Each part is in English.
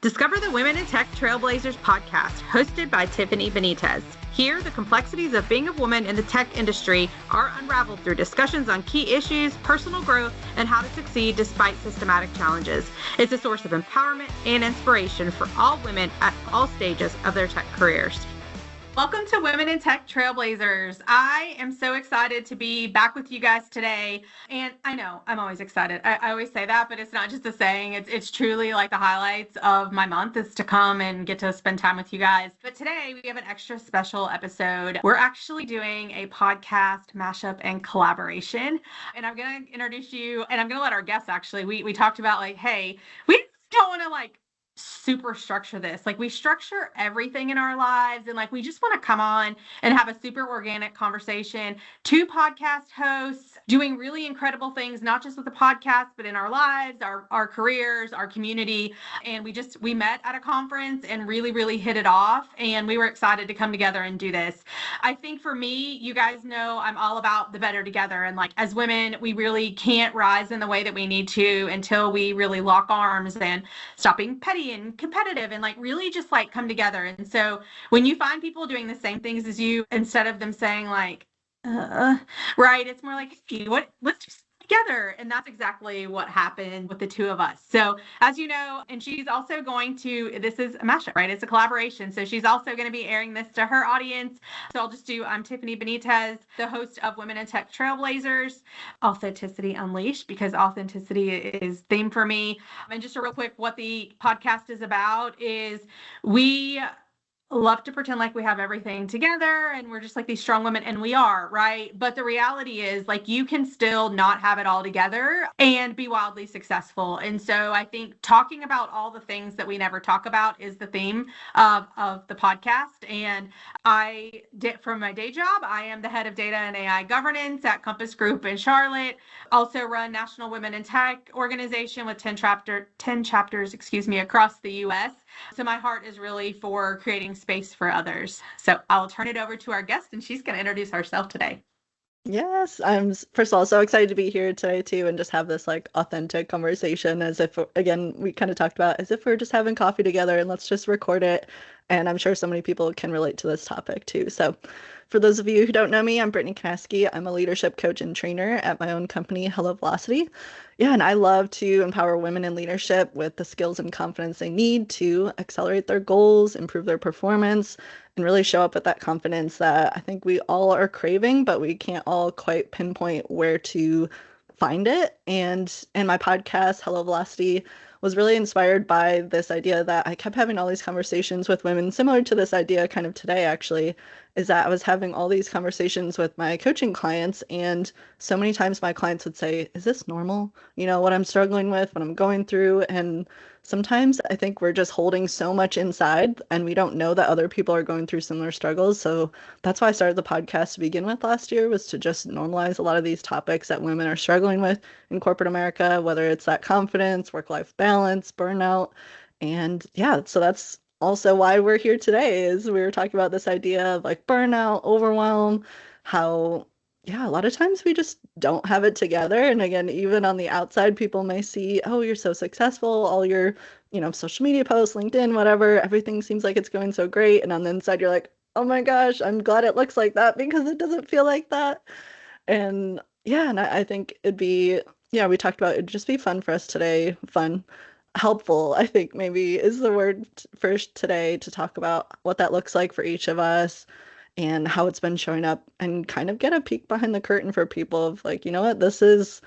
Discover the Women in Tech Trailblazers podcast, hosted by Tiffany Benitez. Here, the complexities of being a woman in the tech industry are unraveled through discussions on key issues, personal growth, and how to succeed despite systematic challenges. It's a source of empowerment and inspiration for all women at all stages of their tech careers. Welcome to Women in Tech Trailblazers. I am so excited to be back with you guys today. And I know I'm always excited. I always say that, but it's not just a saying. It's truly like the highlights of my month is to come and get to spend time with you guys. But today we have an extra special episode. We're actually doing a podcast mashup and collaboration. And I'm going to introduce you, and I'm going to let our guests actually, we talked about like, hey, we don't want to like super structure this. Like we structure everything in our lives, and like we just want to come on and have a super organic conversation. Two podcast hosts doing really incredible things, not just with the podcast, but in our lives, our careers, our community. And we met at a conference and really hit it off. And we were excited to come together and do this. I think for me, you guys know I'm all about the better together. And like as women, we really can't rise in the way that we need to until we really lock arms and stop being petty and competitive and like really just like come together. And so when you find people doing the same things as you, instead of them saying like, right, it's more like, hey, let's just together. And that's exactly what happened with the two of us. So as you know, and she's also this is a mashup, right? It's a collaboration. So she's also going to be airing this to her audience. So I'm Tiffany Benitez, the host of Women in Tech Trailblazers, Authenticity Unleashed, because authenticity is theme for me. And just a real quick, what the podcast is about is we love to pretend like we have everything together and we're just like these strong women, and we are, right? But the reality is like you can still not have it all together and be wildly successful. And so I think talking about all the things that we never talk about is the theme of the podcast. And from my day job, I am the head of data and AI governance at Compass Group in Charlotte. Also run National Women in Tech organization with 10 chapters, across the US. So my heart is really for creating space for others. So I'll turn it over to our guest, and she's going to introduce herself today. Yes, I'm first of all so excited to be here today too, and just have this like authentic conversation, as if, again, we kind of talked about as if we're just having coffee together and let's just record it. And I'm sure so many people can relate to this topic too. So for those of you who don't know me, I'm Brittany Canaski. I'm a leadership coach and trainer at my own company, Hello Velocity. Yeah, and I love to empower women in leadership with the skills and confidence they need to accelerate their goals, improve their performance, and really show up with that confidence that I think we all are craving, but we can't all quite pinpoint where to find it. And my podcast, Hello Velocity, was really inspired by this idea that I kept having all these conversations with women, similar to this idea kind of today, actually, is that I was having all these conversations with my coaching clients, and so many times my clients would say, is this normal? You know, what I'm struggling with, what I'm going through. And sometimes I think we're just holding so much inside and we don't know that other people are going through similar struggles. So that's why I started the podcast to begin with last year, was to just normalize a lot of these topics that women are struggling with in corporate America, whether it's that confidence, work-life balance, burnout. And yeah, so that's also why we're here today, is we were talking about this idea of like burnout, overwhelm, how a lot of times we just don't have it together. And again, even on the outside, people may see, oh, you're so successful, all your, social media posts, LinkedIn, whatever, everything seems like it's going so great. And on the inside, you're like, oh my gosh, I'm glad it looks like that, because it doesn't feel like that. And yeah, and I think it'd be, we talked about it'd just be fun for us today, helpful, I think maybe is the word first today, to talk about what that looks like for each of us and how it's been showing up, and kind of get a peek behind the curtain for people of like, you know what, this is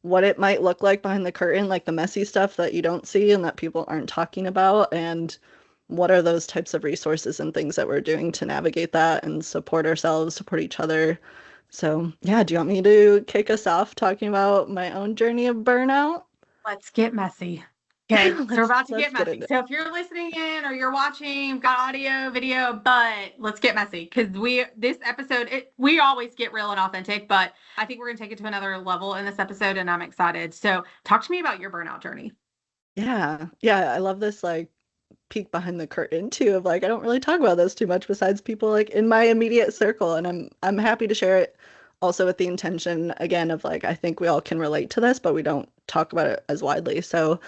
what it might look like behind the curtain, like the messy stuff that you don't see and that people aren't talking about, and what are those types of resources and things that we're doing to navigate that and support ourselves, support each other. So yeah, do you want me to kick us off talking about my own journey of burnout? Let's get messy. Okay, so we're about to get messy. So if you're listening in or you're watching, got audio, video, but let's get messy, because this episode, we always get real and authentic, but I think we're going to take it to another level in this episode, and I'm excited. So talk to me about your burnout journey. Yeah, I love this like peek behind the curtain too, of like, I don't really talk about this too much besides people like in my immediate circle, and I'm happy to share it also with the intention, again, of like, I think we all can relate to this, but we don't talk about it as widely. So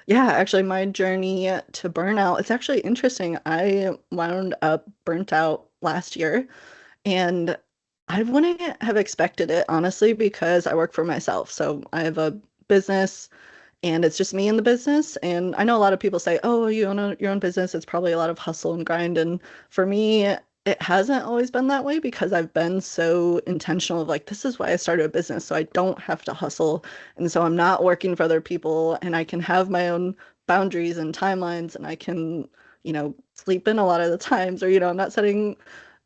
Yeah, actually, my journey to burnout, it's actually interesting. I wound up burnt out last year, and I wouldn't have expected it, honestly, because I work for myself. So I have a business and it's just me in the business. And I know a lot of people say, oh, you own your own business. It's probably a lot of hustle and grind. And for me, it hasn't always been that way because I've been so intentional of like, this is why I started a business. So I don't have to hustle. And so I'm not working for other people and I can have my own boundaries and timelines and I can, sleep in a lot of the times or,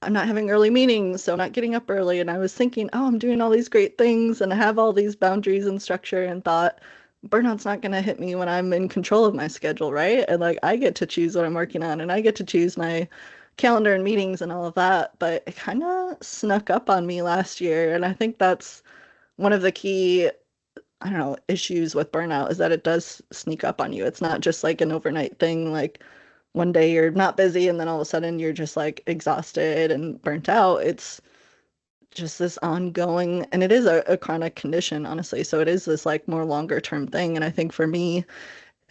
I'm not having early meetings, so I'm not getting up early. And I was thinking, oh, I'm doing all these great things and I have all these boundaries and structure and thought, burnout's not going to hit me when I'm in control of my schedule, right? And like I get to choose what I'm working on and I get to choose my calendar and meetings and all of that. But it kind of snuck up on me last year. And I think that's one of the key, I don't know, issues with burnout is that it does sneak up on you. It's not just like an overnight thing, like one day you're not busy and then all of a sudden you're just like exhausted and burnt out. It's just this ongoing, and it is a chronic condition, honestly. So it is this like more longer term thing. And I think for me,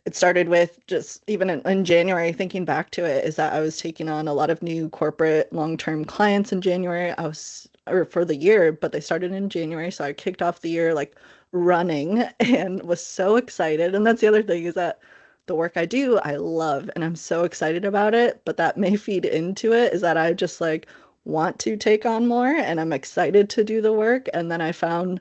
it started with just even in January, thinking back to it, is that I was taking on a lot of new corporate long-term clients in January. Or for the year, but they started in January. So I kicked off the year like running and was so excited. And that's the other thing is that the work I do, I love and I'm so excited about it. But that may feed into it is that I just like want to take on more and I'm excited to do the work. And then I found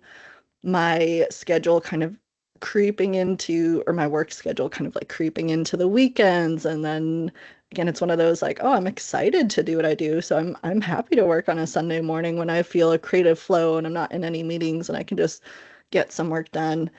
my schedule kind of creeping into, or my work schedule kind of like creeping into the weekends. And then again, it's one of those like, oh, I'm excited to do what I do. So I'm happy to work on a Sunday morning when I feel a creative flow and I'm not in any meetings and I can just get some work done.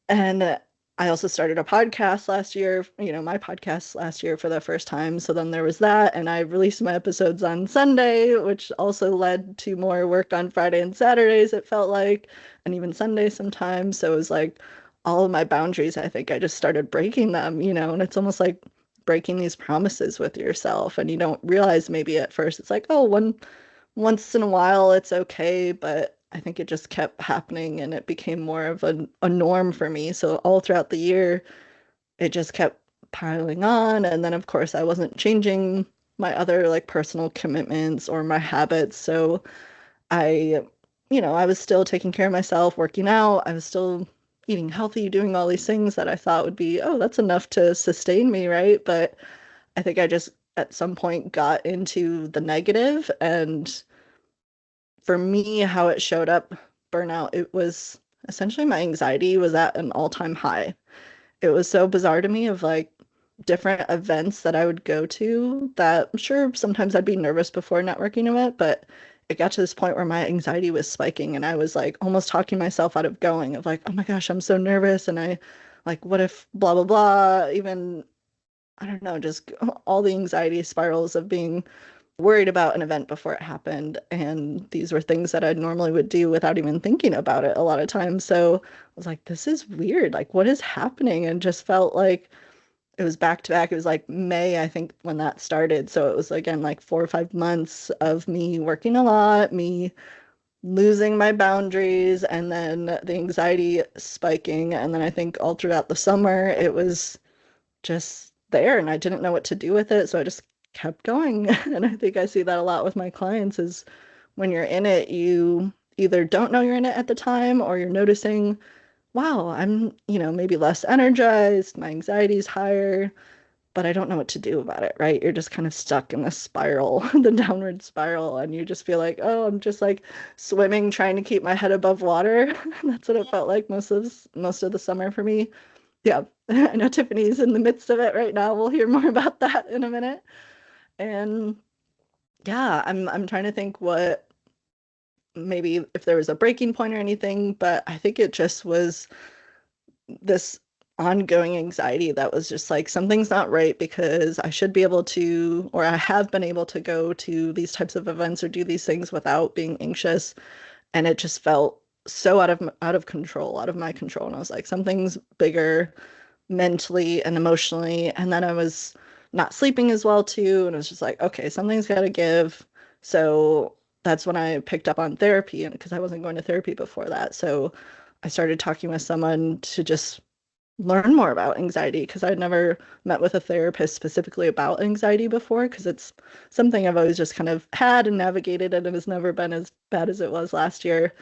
And I also started a podcast last year, my podcast last year for the first time. So then there was that. And I released my episodes on Sunday, which also led to more work on Friday and Saturdays, it felt like, and even Sunday sometimes. So it was like all of my boundaries, I think I just started breaking them, and it's almost like breaking these promises with yourself. And you don't realize maybe at first it's like, oh, once in a while it's okay, but I think it just kept happening and it became more of a norm for me. So all throughout the year, it just kept piling on. And then, of course, I wasn't changing my other like personal commitments or my habits. So I, I was still taking care of myself, working out. I was still eating healthy, doing all these things that I thought would be, oh, that's enough to sustain me, right? But I think I just at some point got into the negative and for me, how it showed up, burnout, it was essentially my anxiety was at an all-time high. It was so bizarre to me of like different events that I would go to that I'm sure sometimes I'd be nervous before networking event, but it got to this point where my anxiety was spiking and I was like almost talking myself out of going of like, oh my gosh, I'm so nervous. And I like, what if blah, blah, blah, even, I don't know, just all the anxiety spirals of being worried about an event before it happened. And these were things that I normally would do without even thinking about it a lot of times. So I was like, this is weird. Like, what is happening? And just felt like it was back to back. It was like May, I think, when that started. So it was again like 4 or 5 months of me working a lot, me losing my boundaries, and then the anxiety spiking. And then I think all throughout the summer, it was just there and I didn't know what to do with it. So I just kept going. And I think I see that a lot with my clients is when you're in it, you either don't know you're in it at the time or you're noticing, wow, I'm, maybe less energized, my anxiety's higher, but I don't know what to do about it, right? You're just kind of stuck in the spiral, the downward spiral, and you just feel like, oh, I'm just like swimming, trying to keep my head above water. That's what it felt like most of the summer for me. Yeah, I know Tiffany's in the midst of it right now. We'll hear more about that in a minute. And yeah, I'm trying to think what maybe if there was a breaking point or anything, but I think it just was this ongoing anxiety that was just like something's not right because I should be able to, or I have been able to go to these types of events or do these things without being anxious. And it just felt so out of control, out of my control. And I was like, something's bigger mentally and emotionally. And then I was not sleeping as well too. And it was just like, okay, something's got to give. So that's when I picked up on therapy, and because I wasn't going to therapy before that. So I started talking with someone to just learn more about anxiety because I'd never met with a therapist specifically about anxiety before because it's something I've always just kind of had and navigated and it has never been as bad as it was last year.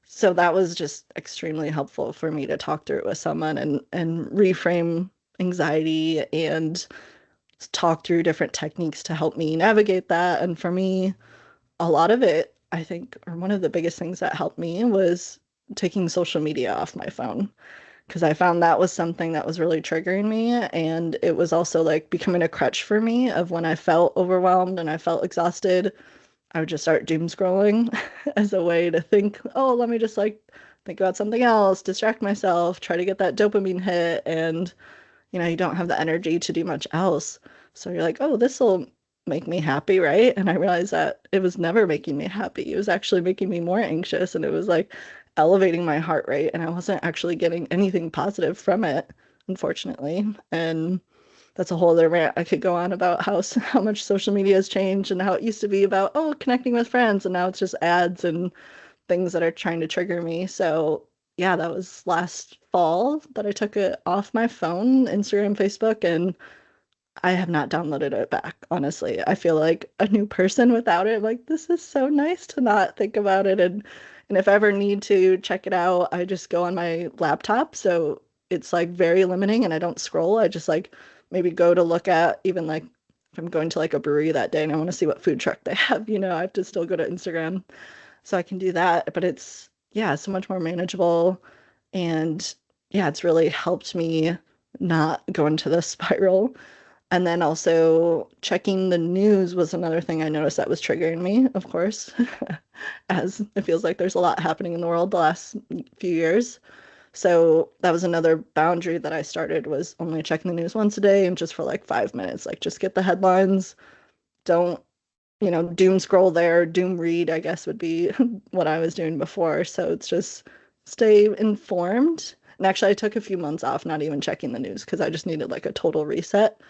So that was just extremely helpful for me to talk through it with someone and reframe anxiety and talk through different techniques to help me navigate that. And for me, a lot of it, I think, or one of the biggest things that helped me was taking social media off my phone because I found that was something that was really triggering me. And it was also like becoming a crutch for me of when I felt overwhelmed and I felt exhausted, I would just start doom scrolling as a way to think, oh, let me just like think about something else, distract myself, try to get that dopamine hit. And, you don't have the energy to do much else. So you're like, oh, this will make me happy, right? And I realized that it was never making me happy. It was actually making me more anxious and it was like elevating my heart rate and I wasn't actually getting anything positive from it, unfortunately. And that's a whole other rant I could go on about how much social media has changed and how it used to be about, oh, connecting with friends and now it's just ads and things that are trying to trigger me. So yeah, that was last fall that I took it off my phone, Instagram, Facebook, and I have not downloaded it back, honestly. I feel like a new person without it. Like, this is so nice to not think about it. And if I ever need to check it out, I just go on my laptop. So it's like very limiting and I don't scroll. I just like maybe go to look at even like if I'm going to like a brewery that day and I want to see what food truck they have, I have to still go to Instagram. So I can do that. But it's, yeah, so much more manageable. And yeah, it's really helped me not go into the spiral. And then also checking the news was another thing I noticed that was triggering me, of course, as it feels like there's a lot happening in the world the last few years. So that was another boundary that I started was only checking the news once a day and just for like 5 minutes, like just get the headlines. Don't, doom scroll there, doom read, I guess would be what I was doing before. So it's just stay informed. And actually, I took a few months off, not even checking the news because I just needed like a total reset.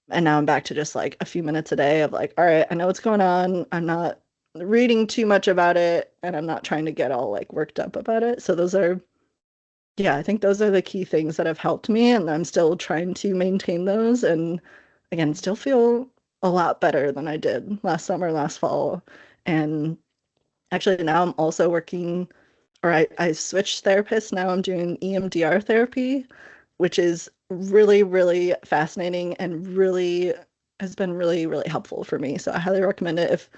And now I'm back to just like a few minutes a day of like, all right, I know what's going on. I'm not reading too much about it and I'm not trying to get all like worked up about it. So yeah, I think those are the key things that have helped me. And I'm still trying to maintain those. And again, still feel a lot better than I did last summer, last fall. And actually, now I'm also working, or I switched therapists. Now I'm doing EMDR therapy, which is really, really fascinating and really has been really, really helpful for me. So I highly recommend it. If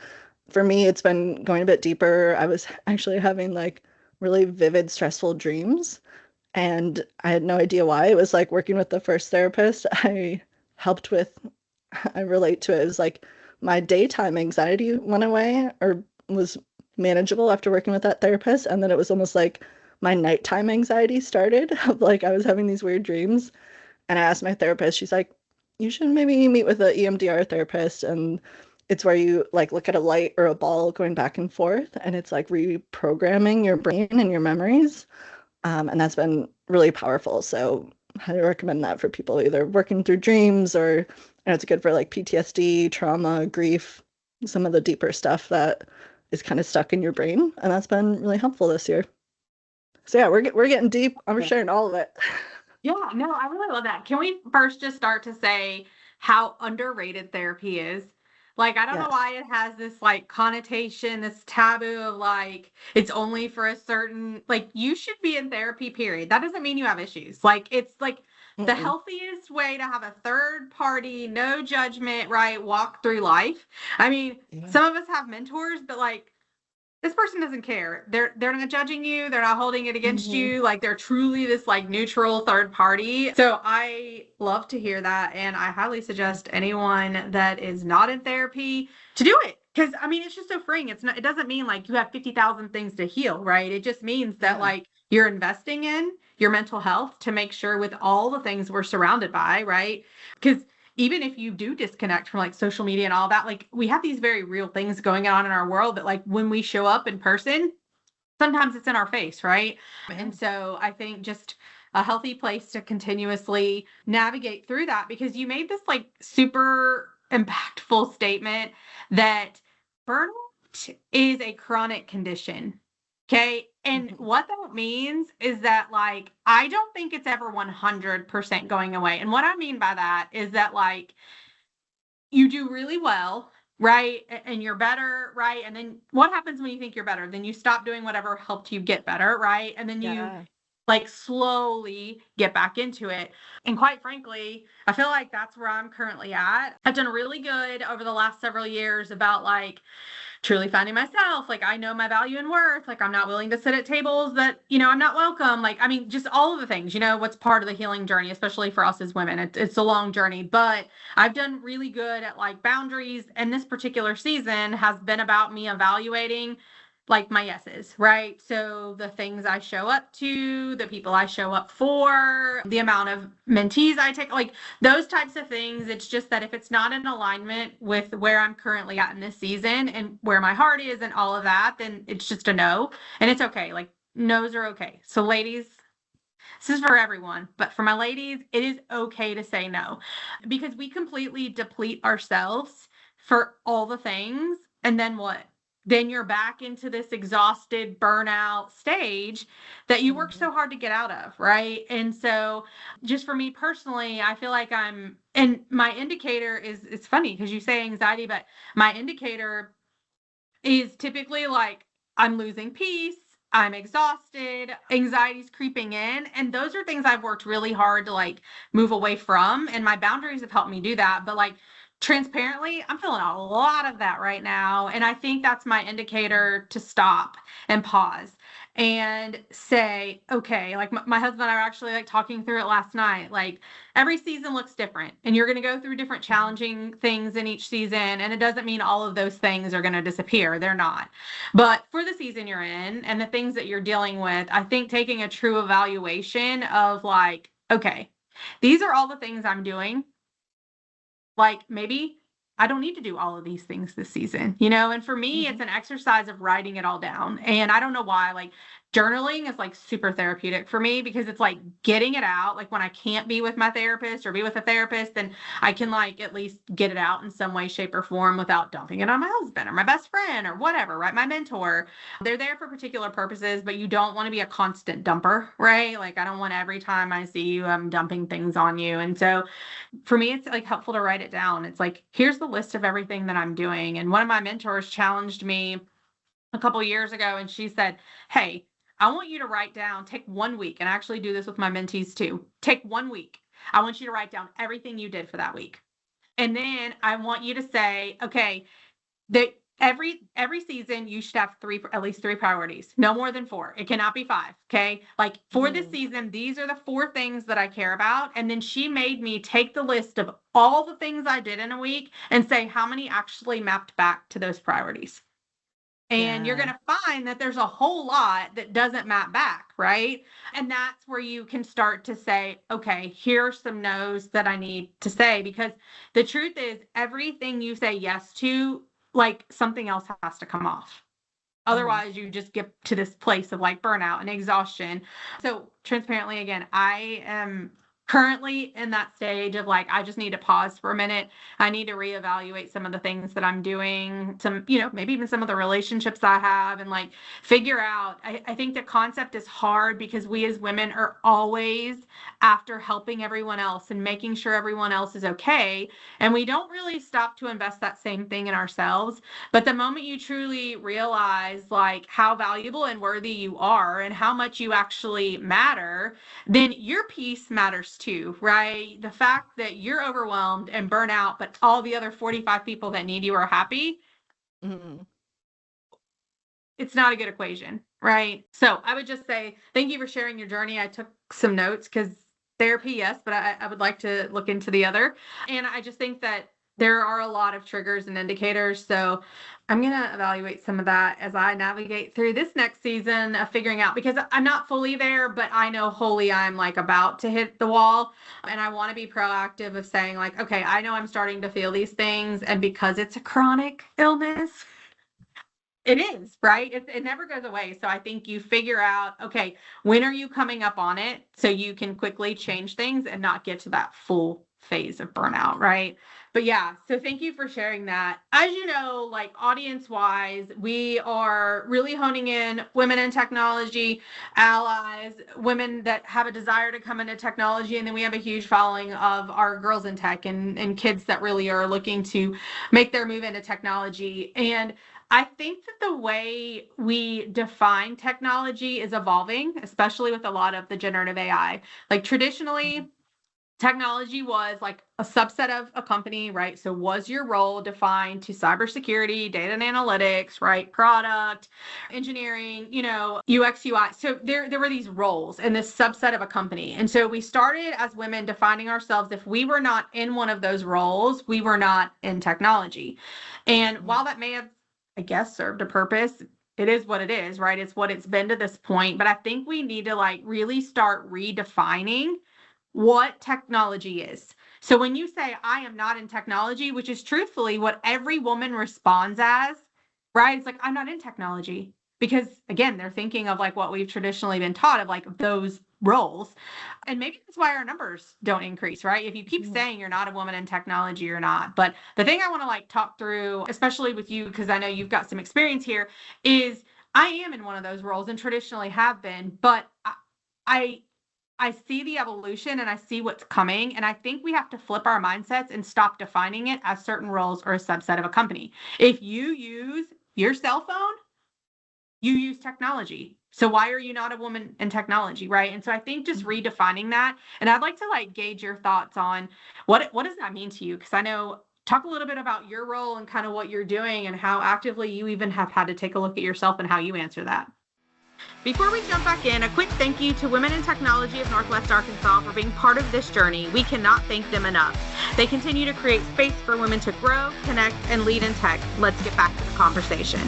for me, it's been going a bit deeper. I was actually having like really vivid, stressful dreams, and I had no idea why. It was like working with the first therapist I helped with. I relate to it. It was like my daytime anxiety went away or was manageable after working with that therapist. And then it was almost like my nighttime anxiety started of like I was having these weird dreams. And I asked my therapist, she's like, you should maybe meet with an EMDR therapist. And it's where you like look at a light or a ball going back and forth. And it's like reprogramming your brain and your memories. And that's been really powerful. So I highly recommend that for people either working through dreams or and it's good for like PTSD, trauma, grief, some of the deeper stuff that is kind of stuck in your brain. And that's been really helpful this year. So yeah, we're getting deep. I'm sharing all of it. Yeah, no, I really love that. Can we first just start to say how underrated therapy is? Like, I don't know Yes. why it has this like connotation, this taboo of like, it's only for a certain, like, you should be in therapy, period. That doesn't mean you have issues. Like, it's like the Mm-mm. healthiest way to have a third party, no judgment, right? Walk through life. I mean, Yeah. some of us have mentors, but like, this person doesn't care. They're not judging you. They're not holding it against Mm-hmm. you. Like they're truly this like neutral third party. So I love to hear that. And I highly suggest anyone that is not in therapy to do it. Cause I mean, it's just so freeing. It doesn't mean like you have 50,000 things to heal, right? It just means that Yeah. like you're investing in your mental health to make sure with all the things we're surrounded by, right? Because even if you do disconnect from like social media and all that, like we have these very real things going on in our world that like when we show up in person, sometimes it's in our face, right? Yeah. And so I think just a healthy place to continuously navigate through that because you made this like super impactful statement that burnout is a chronic condition. Okay. And what that means is that, like, I don't think it's ever 100% going away. And what I mean by that is that, like, you do really well, right? And you're better, right? And then what happens when you think you're better? Then you stop doing whatever helped you get better, right? And then you like slowly get back into it. And quite frankly, I feel like that's where I'm currently at. I've done really good over the last several years about like truly finding myself. Like, I know my value and worth. Like, I'm not willing to sit at tables that, you know, I'm not welcome. Like, I mean, just all of the things, you know, what's part of the healing journey, especially for us as women. It's a long journey, but I've done really good at like boundaries. And this particular season has been about me evaluating like my yeses, right? So the things I show up to, the people I show up for, the amount of mentees I take, like those types of things. It's just that if it's not in alignment with where I'm currently at in this season and where my heart is and all of that, then it's just a no. And it's okay. Like no's are okay. So ladies, this is for everyone, but for my ladies, it is okay to say no, because we completely deplete ourselves for all the things. And then what? Then you're back into this exhausted burnout stage that you worked so hard to get out of, right? And so just for me personally, I feel like and my indicator is, it's funny because you say anxiety, but my indicator is typically like I'm losing peace, I'm exhausted, anxiety's creeping in. And those are things I've worked really hard to like move away from. And my boundaries have helped me do that. But like, transparently, I'm feeling a lot of that right now. And I think that's my indicator to stop and pause and say, okay, like my husband and I were actually like talking through it last night. Like every season looks different and you're going to go through different challenging things in each season. And it doesn't mean all of those things are going to disappear. They're not. But for the season you're in and the things that you're dealing with, I think taking a true evaluation of like, okay, these are all the things I'm doing. Like maybe I don't need to do all of these things this season, you know? And for me, it's an exercise of writing it all down. And I don't know why, like journaling is like super therapeutic for me because it's like getting it out. Like when I can't be with my therapist or be with a therapist, then I can like at least get it out in some way, shape, or form without dumping it on my husband or my best friend or whatever, right? My mentor. They're there for particular purposes, but you don't want to be a constant dumper, right? Like I don't want every time I see you, I'm dumping things on you. And so for me, it's like helpful to write it down. It's like, here's the list of everything that I'm doing. And one of my mentors challenged me a couple of years ago, and she said, hey, I want you to write down, take 1 week, and I actually do this with my mentees too. Take 1 week. I want you to write down everything you did for that week. And then I want you to say, okay, that every season you should have at least three priorities, no more than 4. It cannot be 5. Okay. Like for this season, these are the 4 things that I care about. And then she made me take the list of all the things I did in a week and say how many actually mapped back to those priorities. And you're going to find that there's a whole lot that doesn't map back, right? And that's where you can start to say, okay, here are some no's that I need to say, because the truth is everything you say yes to, like something else has to come off. Otherwise, you just get to this place of like burnout and exhaustion. So transparently, again, I am currently in that stage of like, I just need to pause for a minute. I need to reevaluate some of the things that I'm doing, some, you know, maybe even some of the relationships I have, and like figure out, I think the concept is hard because we as women are always after helping everyone else and making sure everyone else is okay. And we don't really stop to invest that same thing in ourselves. But the moment you truly realize like how valuable and worthy you are and how much you actually matter, then your peace matters too, right? The fact that you're overwhelmed and burnt out, but all the other 45 people that need you are happy, it's not a good equation, right? So I would just say, thank you for sharing your journey. I took some notes because therapy, yes, but I would like to look into the other. And I just think that there are a lot of triggers and indicators. So I'm going to evaluate some of that as I navigate through this next season of figuring out, because I'm not fully there, but I know wholly I'm like about to hit the wall. And I want to be proactive of saying like, okay, I know I'm starting to feel these things. And because it's a chronic illness, it is, right? It never goes away. So I think you figure out, okay, when are you coming up on it so you can quickly change things and not get to that full phase of burnout, right? But yeah, so thank you for sharing that. As you know, like audience wise, we are really honing in women in technology, allies, women that have a desire to come into technology. And then we have a huge following of our girls in tech and kids that really are looking to make their move into technology. And I think that the way we define technology is evolving, especially with a lot of the generative AI. Like traditionally, technology was like a subset of a company, right? So was your role defined to cybersecurity, data and analytics, right? Product, engineering, UX, UI. So there were these roles in this subset of a company. And so we started as women defining ourselves. If we were not in one of those roles, we were not in technology. And while that may have, I guess, served a purpose, it is what it is, right? It's what it's been to this point. But I think we need to like really start redefining what technology is. So when you say, I am not in technology, which is truthfully what every woman responds as, right? It's like, I'm not in technology. Because again, they're thinking of like what we've traditionally been taught of like those roles. And maybe that's why our numbers don't increase, right? If you keep saying you're not a woman in technology, you're not. But the thing I want to like talk through, especially with you, because I know you've got some experience here, is I am in one of those roles and traditionally have been, but I see the evolution and I see what's coming. And I think we have to flip our mindsets and stop defining it as certain roles or a subset of a company. If you use your cell phone, you use technology. So why are you not a woman in technology, right? And so I think just redefining that. And I'd like to like gauge your thoughts on what does that mean to you? Because I know, talk a little bit about your role and kind of what you're doing and how actively you even have had to take a look at yourself and how you answer that. Before we jump back in, a quick thank you to Women in Technology of Northwest Arkansas for being part of this journey. We cannot thank them enough. They continue to create space for women to grow, connect, and lead in tech. Let's get back to the conversation.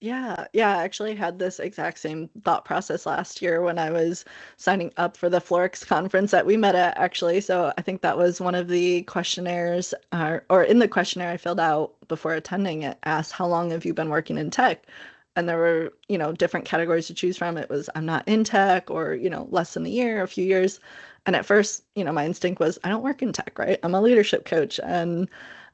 Yeah, I actually had this exact same thought process last year when I was signing up for the Florix conference that we met at, actually. So I think that was one of the questionnaires, or in the questionnaire I filled out before attending, it asked, how long have you been working in tech? And there were, different categories to choose from. It was, I'm not in tech, or, less than a year, a few years. And at first, my instinct was, I don't work in tech, right? I'm a leadership coach, and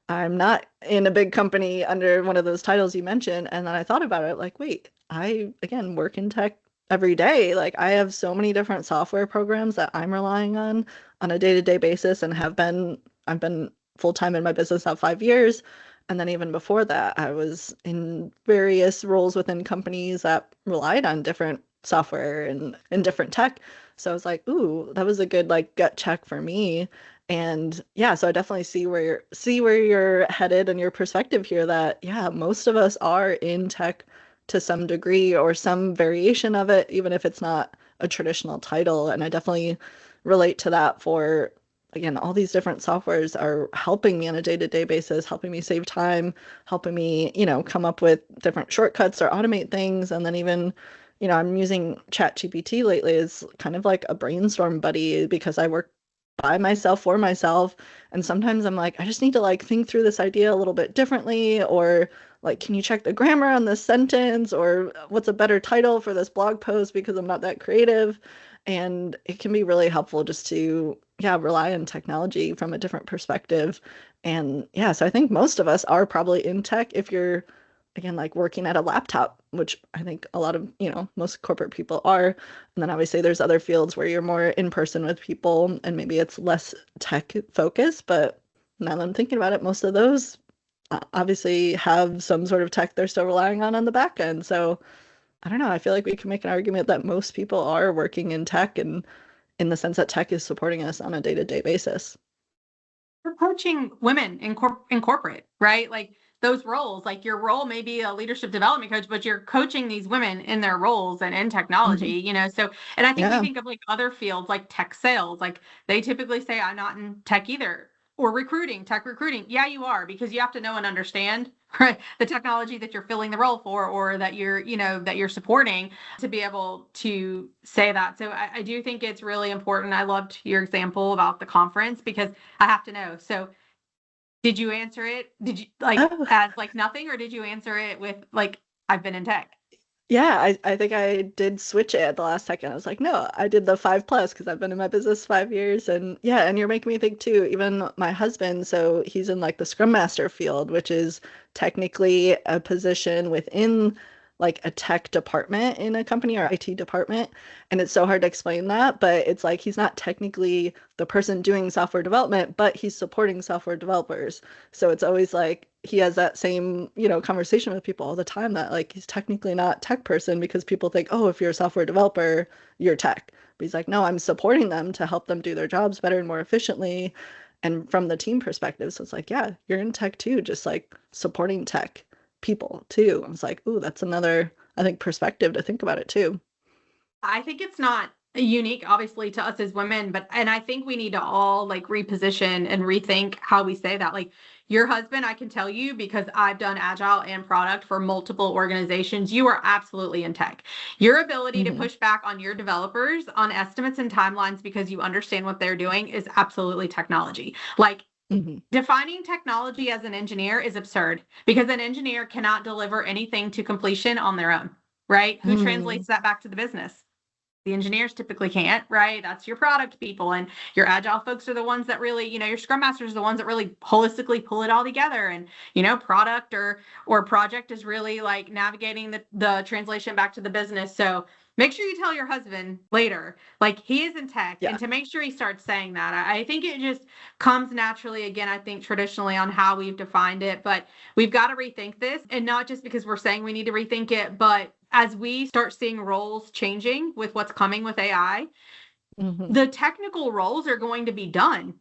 I'm not in a big company under one of those titles you mentioned. And then I thought about it like, wait, I, again, work in tech every day. Like, I have so many different software programs that I'm relying on a day-to-day basis, and I've been full-time in my business now 5 years. And then even before that, I was in various roles within companies that relied on different software and different tech. So I was like, ooh, that was a good like gut check for me. And yeah, so I definitely see where you're headed and your perspective here, that yeah, most of us are in tech to some degree or some variation of it, even if it's not a traditional title. And I definitely relate to that. For again, all these different softwares are helping me on a day-to-day basis, helping me save time, helping me, come up with different shortcuts or automate things. And then even, I'm using ChatGPT lately as kind of like a brainstorm buddy, because I work by myself for myself. And sometimes I'm like, I just need to like think through this idea a little bit differently, or like, can you check the grammar on this sentence, or what's a better title for this blog post, because I'm not that creative. And it can be really helpful just to, rely on technology from a different perspective. And yeah, so I think most of us are probably in tech if you're, again, like working at a laptop, which I think a lot of, most corporate people are. And then obviously there's other fields where you're more in person with people and maybe it's less tech focused. But now that I'm thinking about it, most of those obviously have some sort of tech they're still relying on the back end. So I don't know. I feel like we can make an argument that most people are working in tech, and in the sense that tech is supporting us on a day-to-day basis. You're coaching women in corporate, right? Like those roles, like your role may be a leadership development coach, but you're coaching these women in their roles and in technology, so, and I think we think of like other fields like tech sales, like they typically say, I'm not in tech either. Or recruiting, tech recruiting. Yeah, you are, because you have to know and understand, right, the technology that you're filling the role for, or that you're, that you're supporting, to be able to say that. So I do think it's really important. I loved your example about the conference, because I have to know. So did you answer it? Did you as like nothing, or did you answer it with like, I've been in tech? Yeah, I think I did switch it at the last second. I was like, no, I did the 5+ because I've been in my business 5 years. And yeah, and you're making me think too, even my husband, so he's in like the Scrum Master field, which is technically a position within like a tech department in a company or IT department. And it's so hard to explain that, but it's like he's not technically the person doing software development, but he's supporting software developers. So it's always like he has that same, conversation with people all the time that like he's technically not tech person because people think, oh, if you're a software developer, you're tech. But he's like, no, I'm supporting them to help them do their jobs better and more efficiently. And from the team perspective, so it's like, yeah, you're in tech too, just like supporting tech people too. I was like, ooh, that's another, I think, perspective to think about it too. I think it's not unique, obviously, to us as women, and I think we need to all like reposition and rethink how we say that. Like your husband, I can tell you because I've done agile and product for multiple organizations, you are absolutely in tech. Your ability to Hmm. push back on your developers on estimates and timelines because you understand what they're doing is absolutely technology. Like Hmm. defining technology as an engineer is absurd because an engineer cannot deliver anything to completion on their own, right? Who Hmm. translates that back to the business? The engineers typically can't, right? That's your product people. And your agile folks are the ones that really, your scrum masters are the ones that really holistically pull it all together. And, product or project is really like navigating the translation back to the business. So make sure you tell your husband later, like he is in tech, and Yeah. to make sure he starts saying that. I think it just comes naturally, again, I think traditionally on how we've defined it, but we've got to rethink this, and not just because we're saying we need to rethink it, but as we start seeing roles changing with what's coming with AI, Hmm. the technical roles are going to be done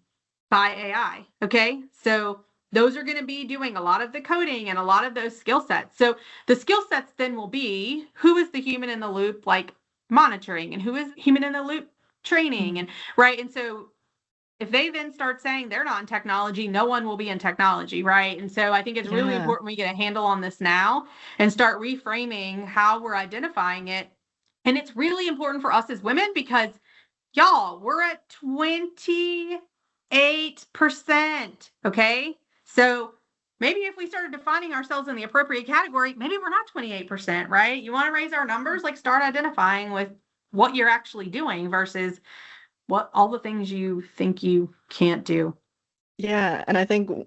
by AI. Okay. So those are going to be doing a lot of the coding and a lot of those skill sets. So the skill sets then will be who is the human in the loop, like monitoring, and who is human in the loop training, and right. And so if they then start saying they're not in technology, no one will be in technology, right? And so I think it's really Yeah. important we get a handle on this now and start reframing how we're identifying it. And it's really important for us as women because y'all, we're at 28%. Okay. So maybe if we started defining ourselves in the appropriate category, maybe we're not 28%, right? You want to raise our numbers, like start identifying with what you're actually doing versus what all the things you think you can't do. Yeah, and I think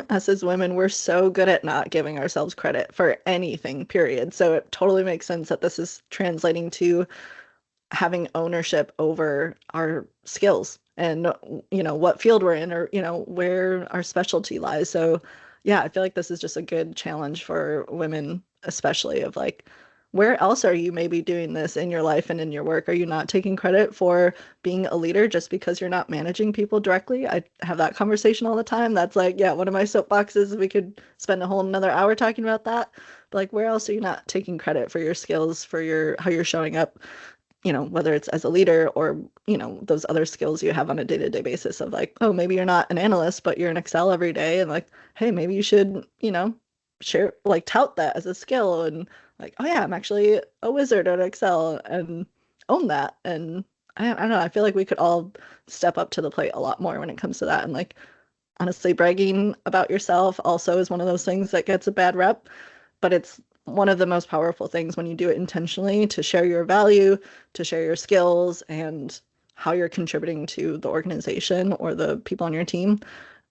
us as women, we're so good at not giving ourselves credit for anything, period. So it totally makes sense that this is translating to having ownership over our skills and, what field we're in or, where our specialty lies. So yeah, I feel like this is just a good challenge for women, especially of like, where else are you maybe doing this in your life and in your work? Are you not taking credit for being a leader just because you're not managing people directly? I have that conversation all the time. That's like, yeah, one of my soapboxes. We could spend a whole another hour talking about that. But like, where else are you not taking credit for your skills, for your how you're showing up, whether it's as a leader or, those other skills you have on a day-to-day basis of like, oh, maybe you're not an analyst, but you're in Excel every day. And like, hey, maybe you should, share, like tout that as a skill and like, oh yeah, I'm actually a wizard at Excel and own that. And I don't know, I feel like we could all step up to the plate a lot more when it comes to that. And like, honestly, bragging about yourself also is one of those things that gets a bad rep, but it's one of the most powerful things when you do it intentionally to share your value, to share your skills, and how you're contributing to the organization or the people on your team.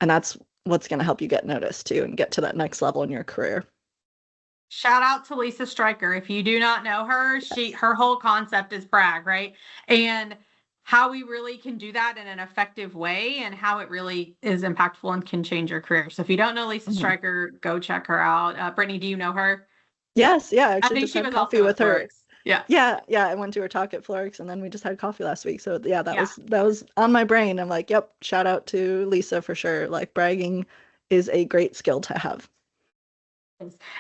And that's what's going to help you get noticed too and get to that next level in your career. Shout out to Lisa Stryker. If you do not know her, her whole concept is brag, right? And how we really can do that in an effective way and how it really is impactful and can change your career. So if you don't know Lisa Mhm. Stryker, go check her out. Brittany, do you know her? Yes, yeah, I I actually think just she had was coffee also at with her. Florix. Yeah. Yeah, yeah, I went to her talk at Florix and then we just had coffee last week. So yeah, that Yeah. was that was on my brain. I'm like, yep, shout out to Lisa for sure. Like bragging is a great skill to have.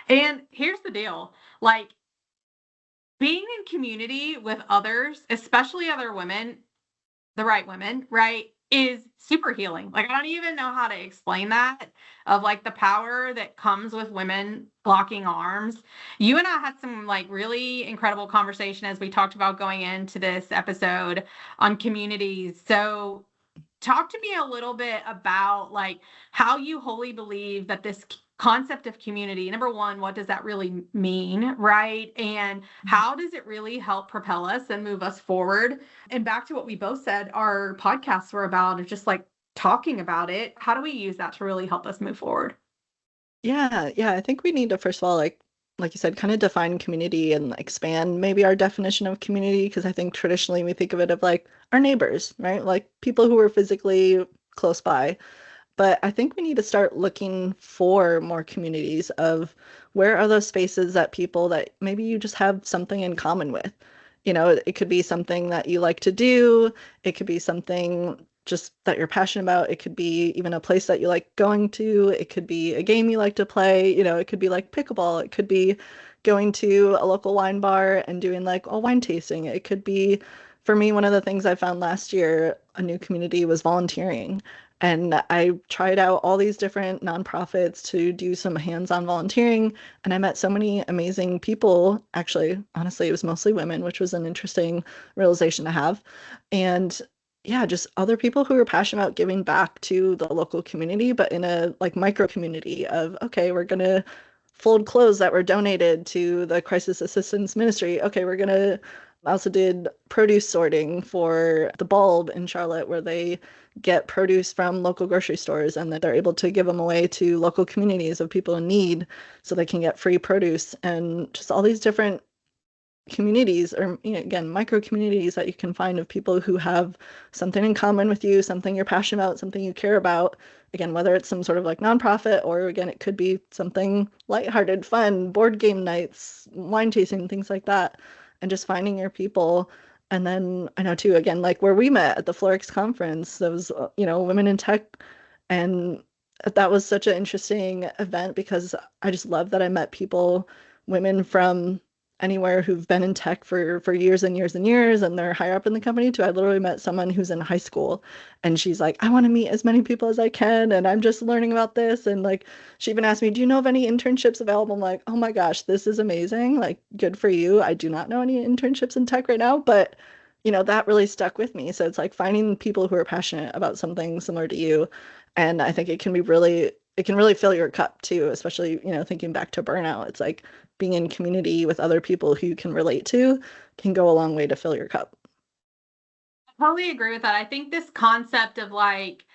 And here's the deal, like being in community with others, especially other women, the right women, right, is super healing. Like I don't even know how to explain that of like the power that comes with women locking arms. You and I had some like really incredible conversation as we talked about going into this episode on communities. So talk to me a little bit about like how you wholly believe that this concept of community. Number one, what does that really mean, right? And how does it really help propel us and move us forward? And back to what we both said, our podcasts were about, of just like talking about it. How do we use that to really help us move forward? Yeah, yeah. I think we need to first of all, like you said, kind of define community and expand maybe our definition of community, because I think traditionally we think of it of like our neighbors, right? Like people who are physically close by. But I think we need to start looking for more communities of where are those spaces that people that maybe you just have something in common with. You know, it could be something that you like to do. It could be something just that you're passionate about. It could be even a place that you like going to. It could be a game you like to play. You know, it could be like pickleball. It could be going to a local wine bar and doing like a wine tasting. It could be, for me, one of the things I found last year, a new community was volunteering. And I tried out all these different nonprofits to do some hands-on volunteering. And I met so many amazing people. Actually, honestly, it was mostly women, which was an interesting realization to have. And yeah, just other people who are passionate about giving back to the local community, but in a like micro community of, okay, we're going to fold clothes that were donated to the crisis assistance ministry. Okay, I also did produce sorting for the Bulb in Charlotte, where they get produce from local grocery stores and that they're able to give them away to local communities of people in need so they can get free produce. And just all these different communities, or again, micro communities that you can find of people who have something in common with you, something you're passionate about, something you care about. Again, whether it's some sort of like nonprofit, or again, it could be something lighthearted, fun, board game nights, wine tasting, things like that, and just finding your people. And then I know too, again, like where we met at the Florix conference, those, women in tech. And that was such an interesting event because I just love that I met people, women from anywhere who've been in tech for years and years and years, and they're higher up in the company too. I literally met someone who's in high school, and she's like, I want to meet as many people as I can, and I'm just learning about this. And like, she even asked me, do you know of any internships available? I'm like, oh my gosh, this is amazing. Like, good for you. I do not know any internships in tech right now, but that really stuck with me. So it's like finding people who are passionate about something similar to you. And I think it can really fill your cup too, especially, thinking back to burnout. It's like being in community with other people who you can relate to can go a long way to fill your cup. I totally agree with that. I think this concept of like,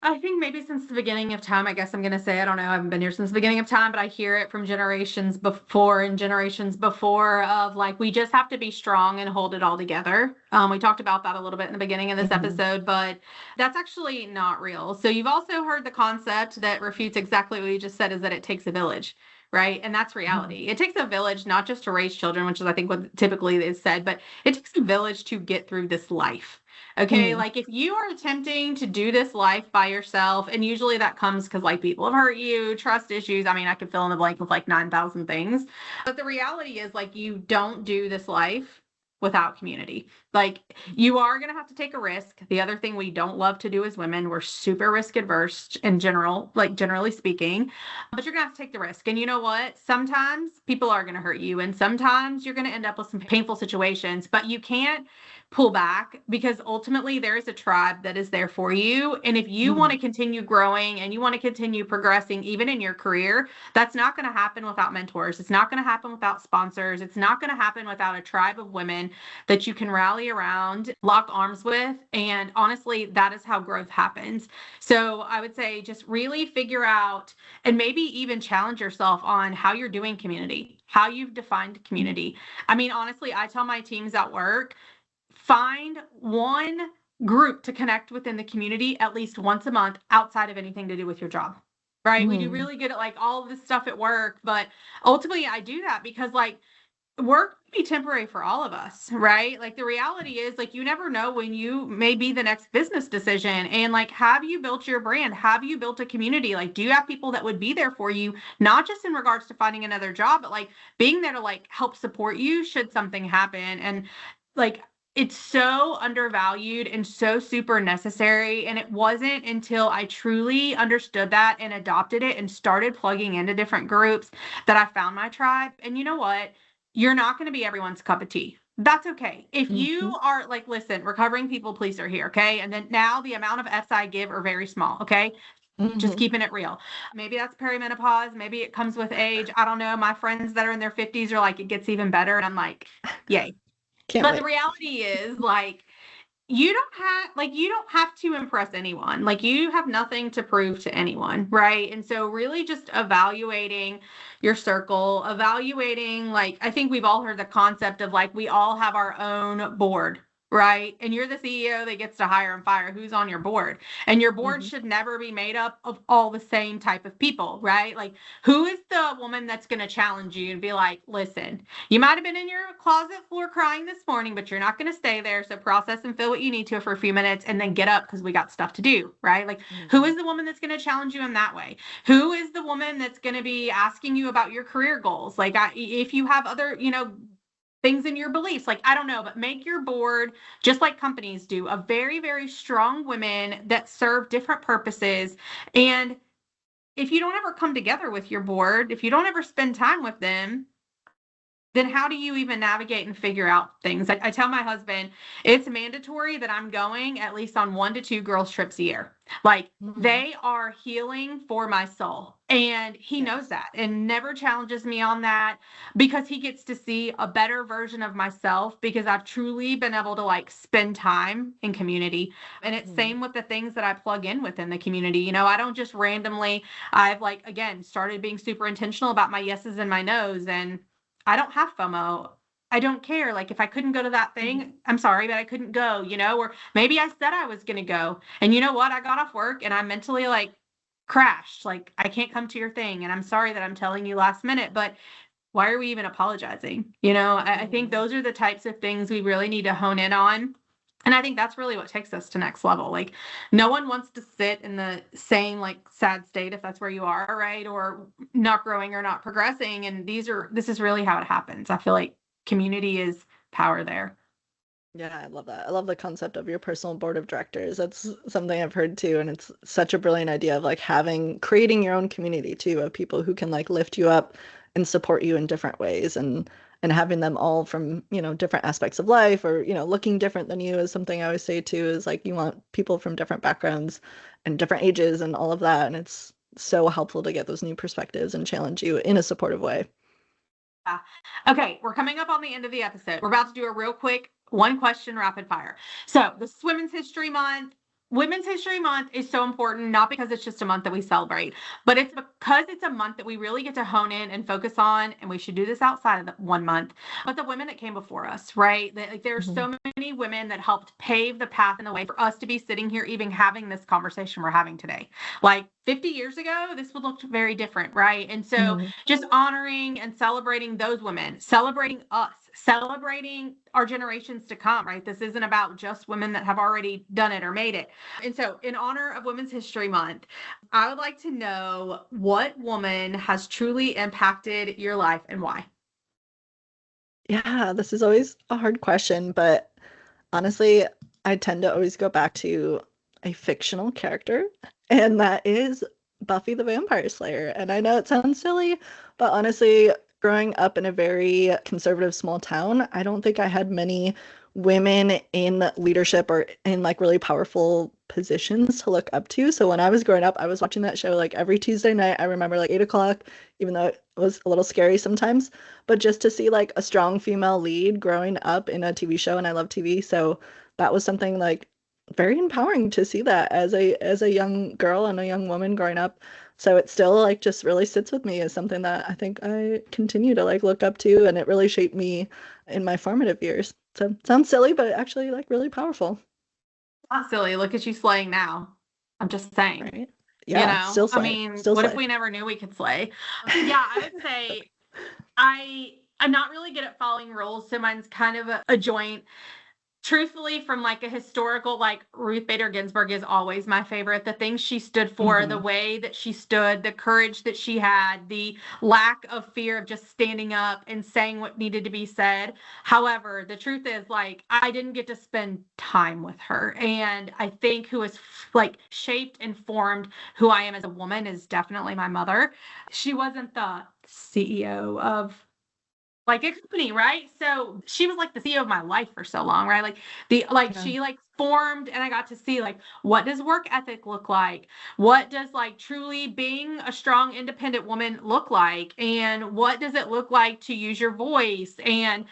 I think maybe since the beginning of time, I guess I'm going to say, I don't know, I haven't been here since the beginning of time, but I hear it from generations before and generations before of like, we just have to be strong and hold it all together. We talked about that a little bit in the beginning of this episode, but that's actually not real. So you've also heard the concept that refutes exactly what you just said, is that it takes a village. Right. And that's reality. It takes a village, not just to raise children, which is, I think, what typically is said, but it takes a village to get through this life. Okay. Like if you are attempting to do this life by yourself, and usually that comes because like people have hurt you, trust issues. I mean, I could fill in the blank with like 9,000 things, but the reality is like, you don't do this life without community. Like you are going to have to take a risk. The other thing we don't love to do as women, we're super risk adverse in general, like generally speaking, but you're going to have to take the risk. And you know what? Sometimes people are going to hurt you, and sometimes you're going to end up with some painful situations, but you can't pull back, because ultimately there is a tribe that is there for you. And if you want to continue growing and you want to continue progressing, even in your career, that's not going to happen without mentors. It's not going to happen without sponsors. It's not going to happen without a tribe of women that you can rally around, lock arms with. And honestly, that is how growth happens. So I would say just really figure out, and maybe even challenge yourself on how you're doing community, how you've defined community. I mean, honestly, I tell my teams at work, find one group to connect within the community at least once a month outside of anything to do with your job, right? We do really good at like all of this stuff at work, but ultimately I do that because like work can be temporary for all of us, right? Like the reality is like, you never know when you may be the next business decision. And like, have you built your brand? Have you built a community? Like, do you have people that would be there for you, not just in regards to finding another job, but like being there to like help support you should something happen? And like, it's so undervalued and so super necessary. And it wasn't until I truly understood that and adopted it and started plugging into different groups that I found my tribe. And you know what? You're not going to be everyone's cup of tea. That's okay. If Mm-hmm. you are like, listen, recovering people pleaser here, okay? And then now the amount of F's I give are very small, okay? Just Mm-hmm. keeping it real. Maybe that's perimenopause. Maybe it comes with age. I don't know. My friends that are in their 50s are like, it gets even better. And I'm like, yay. Can't But the wait. reality is, like, you don't have to impress anyone. Like, you have nothing to prove to anyone, right? And so really just evaluating your circle, evaluating, like, I think we've all heard the concept of like we all have our own board, right? And you're the CEO that gets to hire and fire who's on your board. And your board Mm-hmm. should never be made up of all the same type of people, right? Like, who is the woman that's going to challenge you and be like, listen, you might have been in your closet floor crying this morning, but you're not going to stay there. So process and feel what you need to for a few minutes and then get up because we got stuff to do, right? Like, who Mm-hmm. is the woman that's going to challenge you in that way? Who is the woman that's going to be asking you about your career goals? Like, if you have other, things in your beliefs, like, I don't know, but make your board, just like companies do, of very, very strong women that serve different purposes. And if you don't ever come together with your board, if you don't ever spend time with them, then how do you even navigate and figure out things? I tell my husband it's mandatory that I'm going at least on 1 to 2 girls trips a year. Like, Mm-hmm. they are healing for my soul. And he knows Yes. that and never challenges me on that because he gets to see a better version of myself because I've truly been able to like spend time in community. And it's Mm-hmm. same with the things that I plug in within the community. I don't just randomly, I've like, again, started being super intentional about my yeses and my nos, and I don't have FOMO. I don't care. Like, if I couldn't go to that Mm-hmm. thing, I'm sorry, but I couldn't go, or maybe I said I was going to go. And you know what? I got off work and I mentally like crashed. Like, I can't come to your thing. And I'm sorry that I'm telling you last minute, but why are we even apologizing? I think Mm-hmm. those are the types of things we really need to hone in on. And I think that's really what takes us to next level. Like, no one wants to sit in the same like sad state if that's where you are, right? Or not growing or not progressing. And this is really how it happens. I feel like community is power there. Yeah, I love that. I love the concept of your personal board of directors. That's something I've heard too, and it's such a brilliant idea of like creating your own community too of people who can like lift you up and support you in different ways and having them all from, different aspects of life or, looking different than you is something I always say too is like you want people from different backgrounds and different ages and all of that, and it's so helpful to get those new perspectives and challenge you in a supportive way. Yeah. Okay, we're coming up on the end of the episode. We're about to do a real quick one question rapid fire. So, this is Women's History Month. Women's History Month is so important, not because it's just a month that we celebrate, but it's because it's a month that we really get to hone in and focus on. And we should do this outside of the 1 month, but the women that came before us, right? Like, there are Mhm. so many women that helped pave the path and the way for us to be sitting here, even having this conversation we're having today. Like 50 years ago, this would look very different, right? And so, Mhm. just honoring and celebrating those women, celebrating us, celebrating our generations to come, right? This isn't about just women that have already done it or made it. And so, in honor of Women's History Month, I would like to know what woman has truly impacted your life and why. Yeah, this is always a hard question, but honestly, I tend to always go back to a fictional character, and that is Buffy the Vampire Slayer. And I know it sounds silly, but honestly, growing up in a very conservative small town, I don't think I had many women in leadership or in like really powerful positions to look up to. So when I was growing up, I was watching that show like every Tuesday night. I remember like 8 o'clock, even though it was a little scary sometimes, but just to see like a strong female lead growing up in a TV show, and I love TV, so that was something like very empowering to see that as a young girl and a young woman growing up. So it still like just really sits with me as something that I think I continue to like look up to, and it really shaped me in my formative years. So sounds silly, but actually like really powerful, Not silly. Look at you slaying now. I'm just saying. right? Yeah, still I slay, mean, still what if slay. we never knew we could slay? Yeah, I would say I'm not really good at following rules, so mine's kind of a joint. Truthfully, from like a historical, like Ruth Bader Ginsburg is always my favorite. The things she stood for, the Hmm. way that she stood, the courage that she had, the lack of fear of just standing up and saying what needed to be said. However, the truth is, like, I didn't get to spend time with her. And I think who has like shaped and formed who I am as a woman is definitely my mother. She wasn't the CEO of like a company, right? So she was like the CEO of my life for so long, right? She like formed, and I got to see like, what does work ethic look like? What does like truly being a strong, independent woman look like? And what does it look like to use your voice? And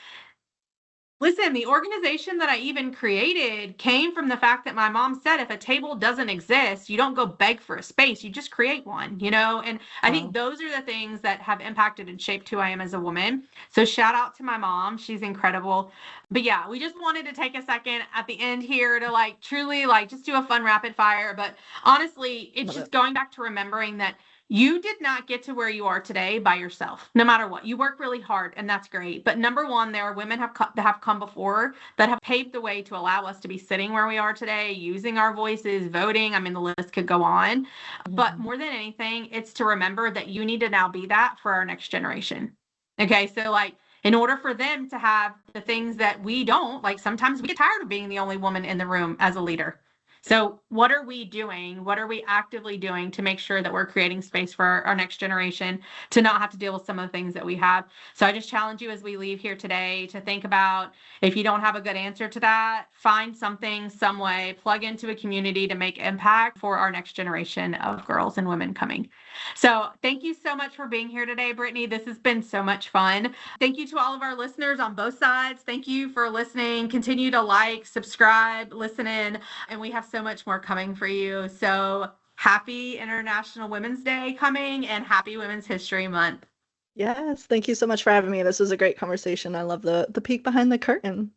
listen, the organization that I even created came from the fact that my mom said if a table doesn't exist, you don't go beg for a space, you just create one, you know? And I think those are the things that have impacted and shaped who I am as a woman. So shout out to my mom. She's incredible. But yeah, we just wanted to take a second at the end here to like truly like just do a fun rapid fire. But honestly, it's just going back to remembering that you did not get to where you are today by yourself, no matter what. You work really hard, and that's great. But number one, there are women that have come before that have paved the way to allow us to be sitting where we are today, using our voices, voting. I mean, the list could go on. Mm-hmm. But more than anything, it's to remember that you need to now be that for our next generation. Okay, so like, in order for them to have the things that we don't, like sometimes we get tired of being the only woman in the room as a leader. So what are we doing? What are we actively doing to make sure that we're creating space for our next generation to not have to deal with some of the things that we have? So I just challenge you as we leave here today to think about, if you don't have a good answer to that, find something, some way, plug into a community to make impact for our next generation of girls and women coming. So thank you so much for being here today, Brittany. This has been so much fun. Thank you to all of our listeners on both sides. Thank you for listening. Continue to like, subscribe, listen in, and we have so much more coming for you. So happy International Women's Day coming, and happy Women's History Month. Yes, thank you so much for having me. This was a great conversation. I love the peek behind the curtain.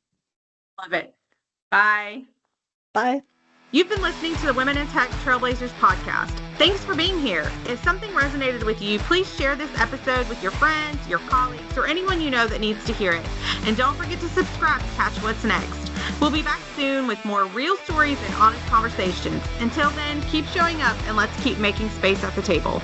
Love it. Bye. Bye. You've been listening to the Women in Tech Trailblazers podcast. Thanks for being here. If something resonated with you, please share this episode with your friends, your colleagues, or anyone you know that needs to hear it. And don't forget to subscribe to catch what's next. We'll be back soon with more real stories and honest conversations. Until then, keep showing up and let's keep making space at the table.